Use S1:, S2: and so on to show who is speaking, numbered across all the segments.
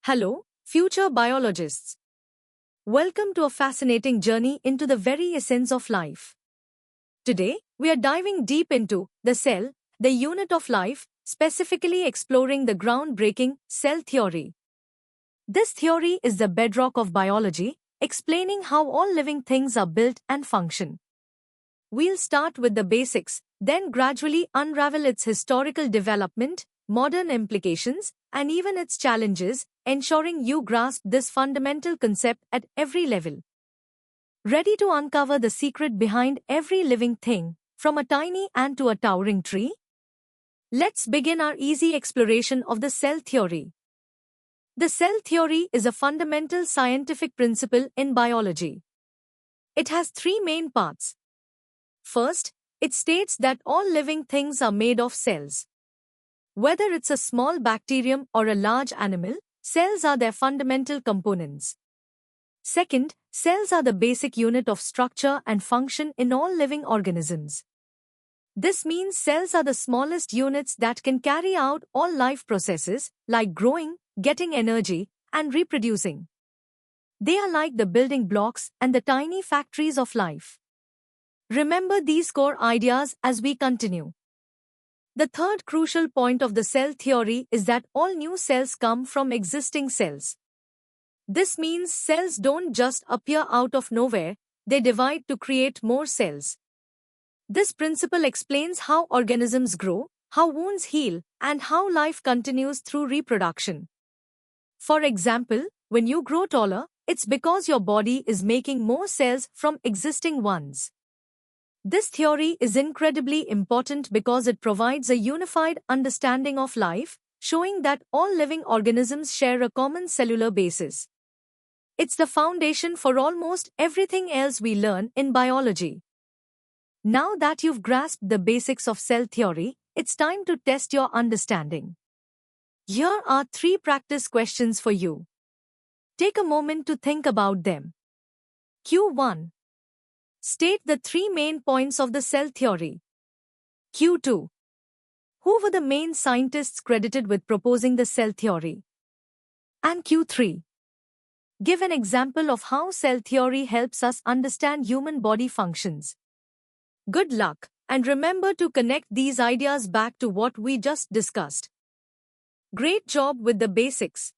S1: Hello, future biologists. Welcome to a fascinating journey into the very essence of life. Today, we are diving deep into the cell, the unit of life, specifically exploring the groundbreaking cell theory. This theory is the bedrock of biology, explaining how all living things are built and function. We'll start with the basics, then gradually unravel its historical development, modern implications, and even its challenges, ensuring you grasp this fundamental concept at every level. Ready to uncover the secret behind every living thing, from a tiny ant to a towering tree? Let's begin our easy exploration of the cell theory. The cell theory is a fundamental scientific principle in biology. It has three main parts. First, it states that all living things are made of cells. Whether it's a small bacterium or a large animal, cells are their fundamental components. Second, cells are the basic unit of structure and function in all living organisms. This means cells are the smallest units that can carry out all life processes, like growing, getting energy, and reproducing. They are like the building blocks and the tiny factories of life. Remember these core ideas as we continue. The third crucial point of the cell theory is that all new cells come from existing cells. This means cells don't just appear out of nowhere, they divide to create more cells. This principle explains how organisms grow, how wounds heal, and how life continues through reproduction. For example, when you grow taller, it's because your body is making more cells from existing ones. This theory is incredibly important because it provides a unified understanding of life, showing that all living organisms share a common cellular basis. It's the foundation for almost everything else we learn in biology. Now that you've grasped the basics of cell theory, it's time to test your understanding. Here are three practice questions for you. Take a moment to think about them. Q1. State the three main points of the cell theory. Q2. Who were the main scientists credited with proposing the cell theory? And Q3. Give an example of how cell theory helps us understand human body functions. Good luck, and remember to connect these ideas back to what we just discussed. Great job with the basics.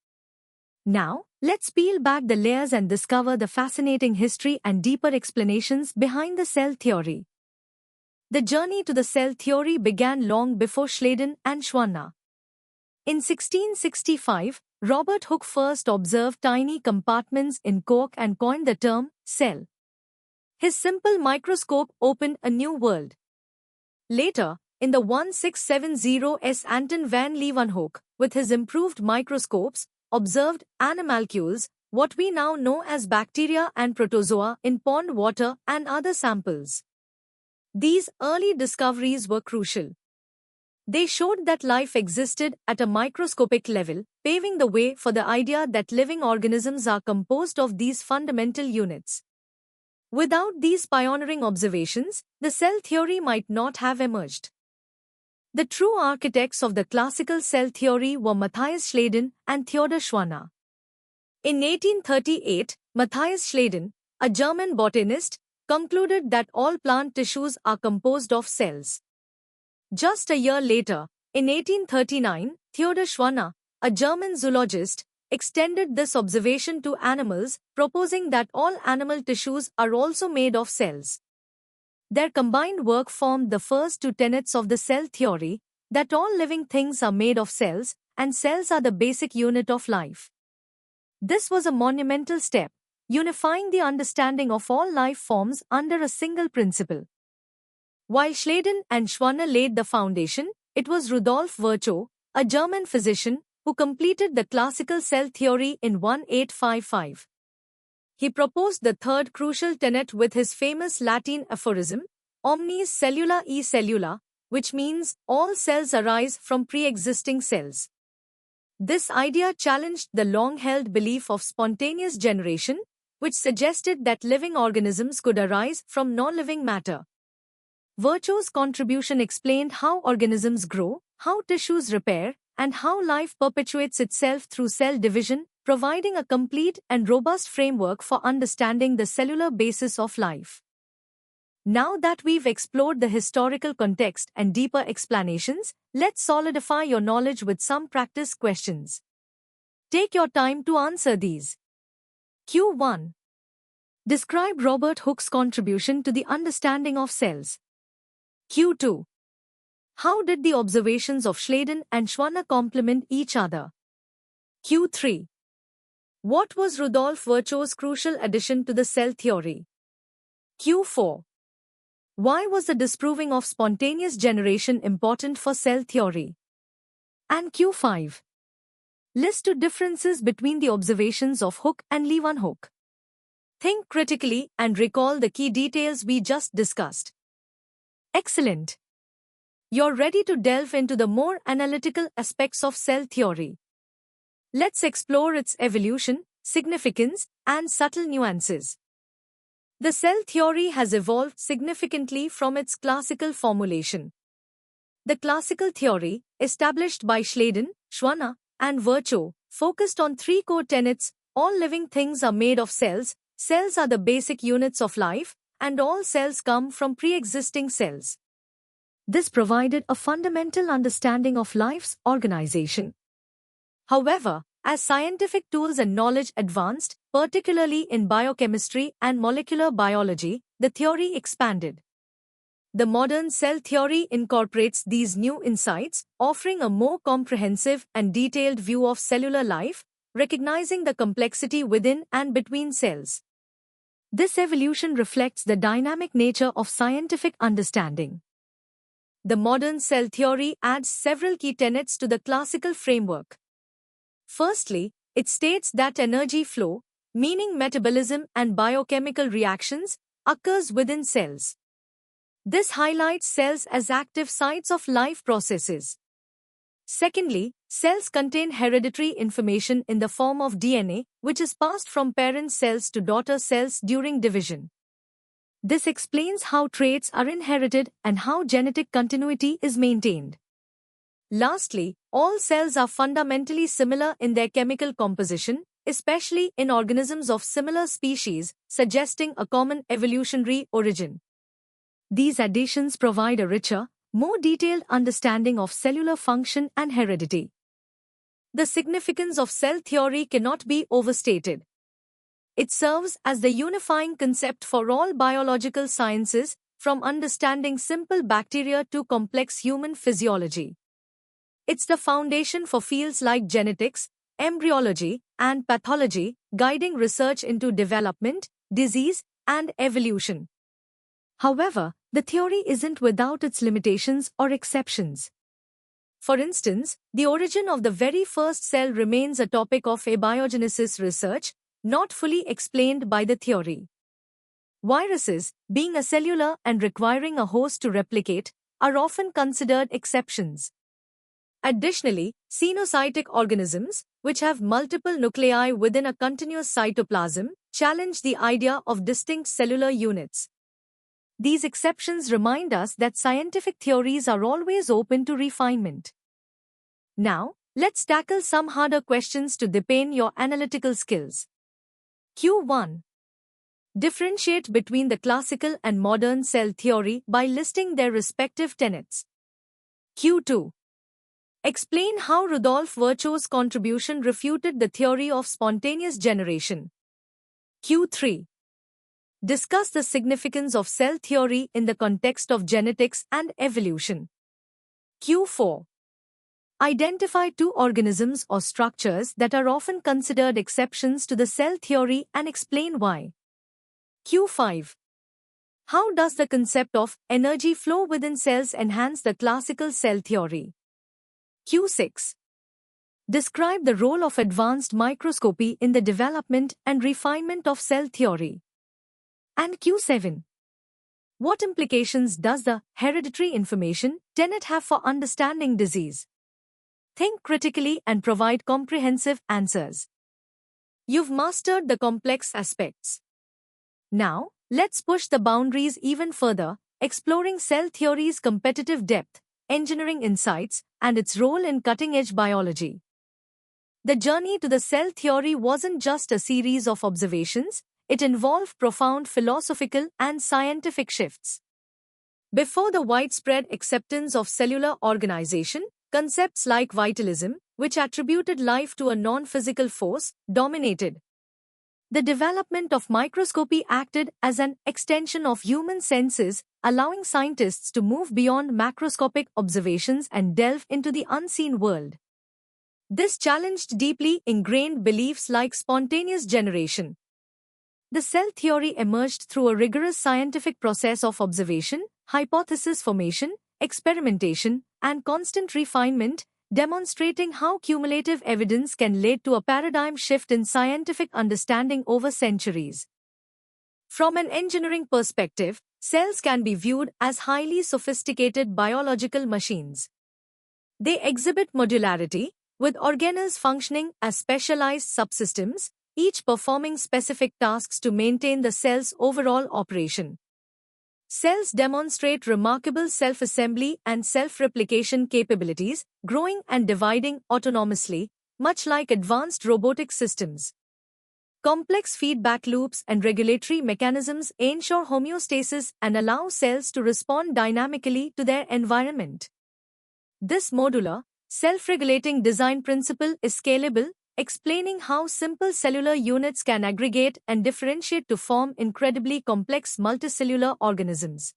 S1: Now, let's peel back the layers and discover the fascinating history and deeper explanations behind the cell theory. The journey to the cell theory began long before Schleiden and Schwann. In 1665, Robert Hooke first observed tiny compartments in cork and coined the term cell. His simple microscope opened a new world. Later, in the 1670s, Anton van Leeuwenhoek, with his improved microscopes, observed animalcules, what we now know as bacteria and protozoa, in pond water and other samples. These early discoveries were crucial. They showed that life existed at a microscopic level, paving the way for the idea that living organisms are composed of these fundamental units. Without these pioneering observations, the cell theory might not have emerged. The true architects of the classical cell theory were Matthias Schleiden and Theodor Schwann. In 1838, Matthias Schleiden, a German botanist, concluded that all plant tissues are composed of cells. Just a year later, in 1839, Theodor Schwann, a German zoologist, extended this observation to animals, proposing that all animal tissues are also made of cells. Their combined work formed the first two tenets of the cell theory, that all living things are made of cells, and cells are the basic unit of life. This was a monumental step, unifying the understanding of all life forms under a single principle. While Schleiden and Schwann laid the foundation, it was Rudolf Virchow, a German physician, who completed the classical cell theory in 1855. He proposed the third crucial tenet with his famous Latin aphorism, omnis cellula e cellula, which means all cells arise from pre-existing cells. This idea challenged the long-held belief of spontaneous generation, which suggested that living organisms could arise from non-living matter. Virchow's contribution explained how organisms grow, how tissues repair, and how life perpetuates itself through cell division, providing a complete and robust framework for understanding the cellular basis of life. Now that we've explored the historical context and deeper explanations, let's solidify your knowledge with some practice questions. Take your time to answer these. Q1. Describe Robert Hooke's contribution to the understanding of cells. Q2. How did the observations of Schleiden and Schwanner complement each other? Q3. What was Rudolf Virchow's crucial addition to the cell theory? Q4. Why was the disproving of spontaneous generation important for cell theory? And Q5. List two differences between the observations of Hooke and Leeuwenhoek. Think critically and recall the key details we just discussed. Excellent! You're ready to delve into the more analytical aspects of cell theory. Let's explore its evolution, significance, and subtle nuances. The cell theory has evolved significantly from its classical formulation. The classical theory, established by Schleiden, Schwanner, and Virchow, focused on three core tenets: all living things are made of cells, cells are the basic units of life, and all cells come from pre-existing cells. This provided a fundamental understanding of life's organization. However, as scientific tools and knowledge advanced, particularly in biochemistry and molecular biology, the theory expanded. The modern cell theory incorporates these new insights, offering a more comprehensive and detailed view of cellular life, recognizing the complexity within and between cells. This evolution reflects the dynamic nature of scientific understanding. The modern cell theory adds several key tenets to the classical framework. Firstly, it states that energy flow, meaning metabolism and biochemical reactions, occurs within cells. This highlights cells as active sites of life processes. Secondly, cells contain hereditary information in the form of DNA, which is passed from parent cells to daughter cells during division. This explains how traits are inherited and how genetic continuity is maintained. Lastly, all cells are fundamentally similar in their chemical composition, especially in organisms of similar species, suggesting a common evolutionary origin. These additions provide a richer, more detailed understanding of cellular function and heredity. The significance of cell theory cannot be overstated. It serves as the unifying concept for all biological sciences, from understanding simple bacteria to complex human physiology. It's the foundation for fields like genetics, embryology, and pathology, guiding research into development, disease, and evolution. However, the theory isn't without its limitations or exceptions. For instance, the origin of the very first cell remains a topic of abiogenesis research, not fully explained by the theory. Viruses, being acellular and requiring a host to replicate, are often considered exceptions. Additionally, xenocytic organisms, which have multiple nuclei within a continuous cytoplasm, challenge the idea of distinct cellular units. These exceptions remind us that scientific theories are always open to refinement. Now, let's tackle some harder questions to deepen your analytical skills. Q1. Differentiate between the classical and modern cell theory by listing their respective tenets. Q2. Explain how Rudolf Virchow's contribution refuted the theory of spontaneous generation. Q3. Discuss the significance of cell theory in the context of genetics and evolution. Q4. Identify two organisms or structures that are often considered exceptions to the cell theory and explain why. Q5. How does the concept of energy flow within cells enhance the classical cell theory? Q6. Describe the role of advanced microscopy in the development and refinement of cell theory. And Q7. What implications does the hereditary information tenet have for understanding disease? Think critically and provide comprehensive answers. You've mastered the complex aspects. Now, let's push the boundaries even further, exploring cell theory's competitive depth, engineering insights, and its role in cutting-edge biology. The journey to the cell theory wasn't just a series of observations, it involved profound philosophical and scientific shifts. Before the widespread acceptance of cellular organization, concepts like vitalism, which attributed life to a non-physical force, dominated. The development of microscopy acted as an extension of human senses, allowing scientists to move beyond macroscopic observations and delve into the unseen world. This challenged deeply ingrained beliefs like spontaneous generation. The cell theory emerged through a rigorous scientific process of observation, hypothesis formation, experimentation, and constant refinement, demonstrating how cumulative evidence can lead to a paradigm shift in scientific understanding over centuries. From an engineering perspective, cells can be viewed as highly sophisticated biological machines. They exhibit modularity, with organelles functioning as specialized subsystems, each performing specific tasks to maintain the cell's overall operation. Cells demonstrate remarkable self-assembly and self-replication capabilities, growing and dividing autonomously, much like advanced robotic systems. Complex feedback loops and regulatory mechanisms ensure homeostasis and allow cells to respond dynamically to their environment. This modular, self-regulating design principle is scalable, explaining how simple cellular units can aggregate and differentiate to form incredibly complex multicellular organisms.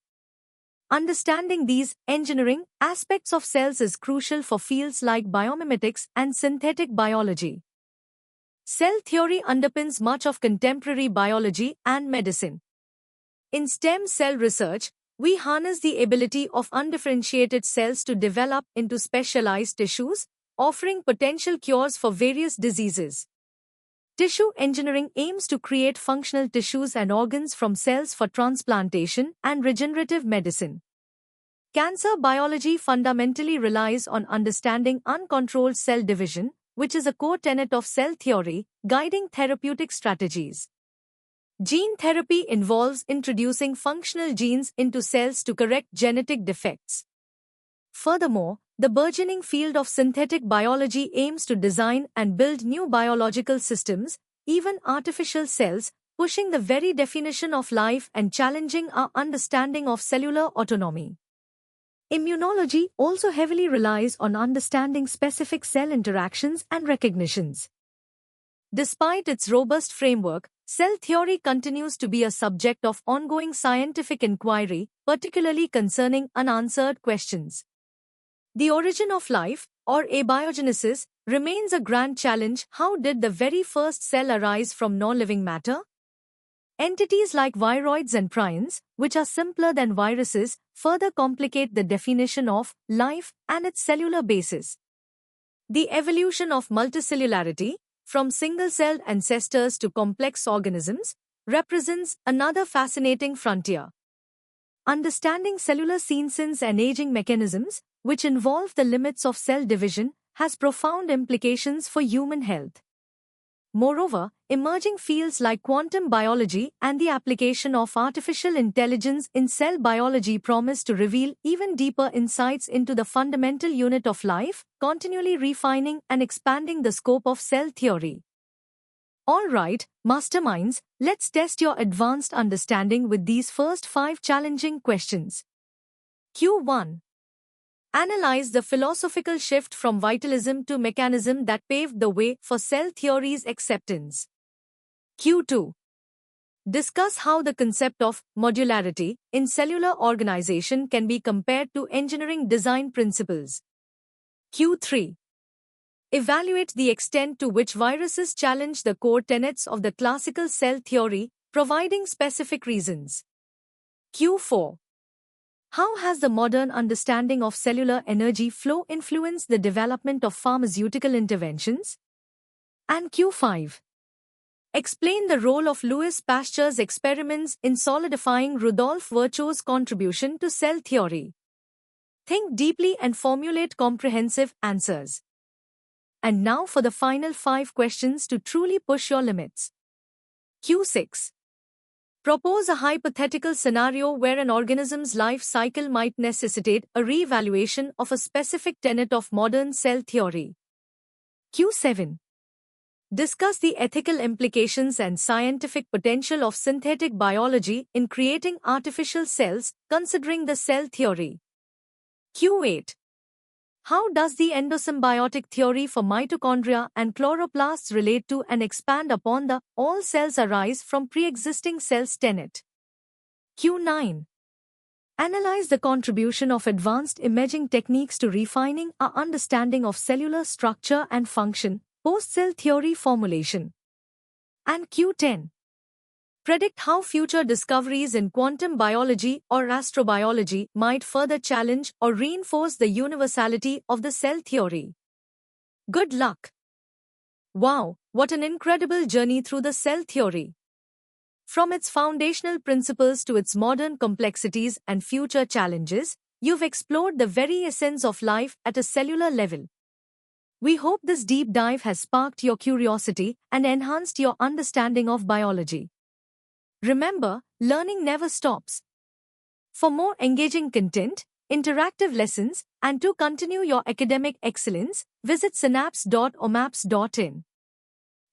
S1: Understanding these engineering aspects of cells is crucial for fields like biomimetics and synthetic biology. Cell theory underpins much of contemporary biology and medicine. In stem cell research, we harness the ability of undifferentiated cells to develop into specialized tissues, offering potential cures for various diseases. Tissue engineering aims to create functional tissues and organs from cells for transplantation and regenerative medicine. Cancer biology fundamentally relies on understanding uncontrolled cell division, which is a core tenet of cell theory, guiding therapeutic strategies. Gene therapy involves introducing functional genes into cells to correct genetic defects. Furthermore, the burgeoning field of synthetic biology aims to design and build new biological systems, even artificial cells, pushing the very definition of life and challenging our understanding of cellular autonomy. Immunology also heavily relies on understanding specific cell interactions and recognitions. Despite its robust framework, cell theory continues to be a subject of ongoing scientific inquiry, particularly concerning unanswered questions. The origin of life, or abiogenesis, remains a grand challenge. How did the very first cell arise from non-living matter? Entities like viroids and prions, which are simpler than viruses, further complicate the definition of life and its cellular basis. The evolution of multicellularity, from single-celled ancestors to complex organisms, represents another fascinating frontier. Understanding cellular senescence and aging mechanisms, which involve the limits of cell division, has profound implications for human health. Moreover, emerging fields like quantum biology and the application of artificial intelligence in cell biology promise to reveal even deeper insights into the fundamental unit of life, continually refining and expanding the scope of cell theory. Alright, masterminds, let's test your advanced understanding with these first 5 challenging questions. Q1. Analyze the philosophical shift from vitalism to mechanism that paved the way for cell theory's acceptance. Q2. Discuss how the concept of modularity in cellular organization can be compared to engineering design principles. Q3. Evaluate the extent to which viruses challenge the core tenets of the classical cell theory, providing specific reasons. Q4. How has the modern understanding of cellular energy flow influenced the development of pharmaceutical interventions? And Q5. Explain the role of Louis Pasteur's experiments in solidifying Rudolf Virchow's contribution to cell theory. Think deeply and formulate comprehensive answers. And now for the final 5 questions to truly push your limits. Q6. Propose a hypothetical scenario where an organism's life cycle might necessitate a re-evaluation of a specific tenet of modern cell theory. Q7. discuss the ethical implications and scientific potential of synthetic biology in creating artificial cells, considering the cell theory. Q8. How does the endosymbiotic theory for mitochondria and chloroplasts relate to and expand upon the all cells arise from pre-existing cells tenet? Q9. Analyze the contribution of advanced imaging techniques to refining our understanding of cellular structure and function, post-cell theory formulation. And Q10. Predict how future discoveries in quantum biology or astrobiology might further challenge or reinforce the universality of the cell theory. Good luck! Wow, what an incredible journey through the cell theory! From its foundational principles to its modern complexities and future challenges, you've explored the very essence of life at a cellular level. We hope this deep dive has sparked your curiosity and enhanced your understanding of biology. Remember, learning never stops. For more engaging content, interactive lessons, and to continue your academic excellence, visit synapse.omaps.in.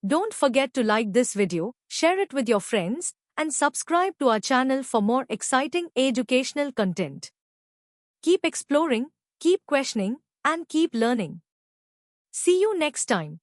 S1: Don't forget to like this video, share it with your friends, and subscribe to our channel for more exciting educational content. Keep exploring, keep questioning, and keep learning. See you next time.